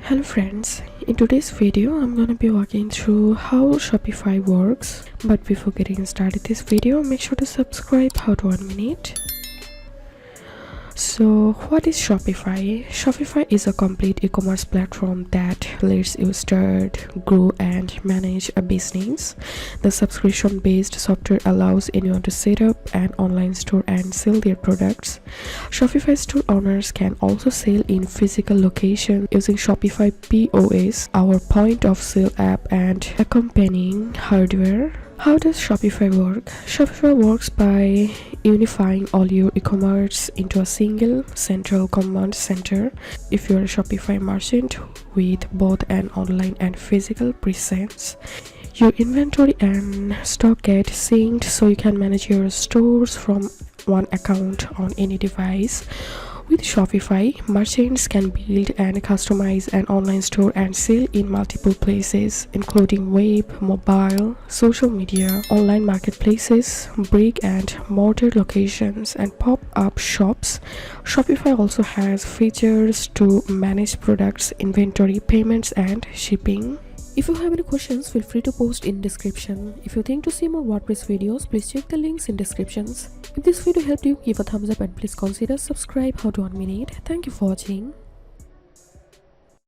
Hello friends, in today's video I'm gonna be walking through how Shopify works. But before getting started this video, make sure to subscribe. How to 1 minute. So what is Shopify? Shopify is a complete e-commerce platform that lets you start, grow and manage a business. The subscription-based software allows anyone to set up an online store and sell their products. Shopify store owners can also sell in physical location using Shopify POS, our point of sale app, and accompanying hardware. How does Shopify work? Shopify works by unifying all your e-commerce into a single central command center. If you're a Shopify merchant with both an online and physical presence, your inventory and stock get synced so you can manage your stores from one account on any device. With Shopify, merchants can build and customize an online store and sell in multiple places, including web, mobile, social media, online marketplaces, brick and mortar locations, and pop-up shops. Shopify also has features to manage products, inventory, payments, and shipping. If you have any questions, feel free to post in description. If you think to see more WordPress videos, please check the links in descriptions. If this video helped you, give a thumbs up and please consider subscribe. How to 1 minute. Thank you for watching.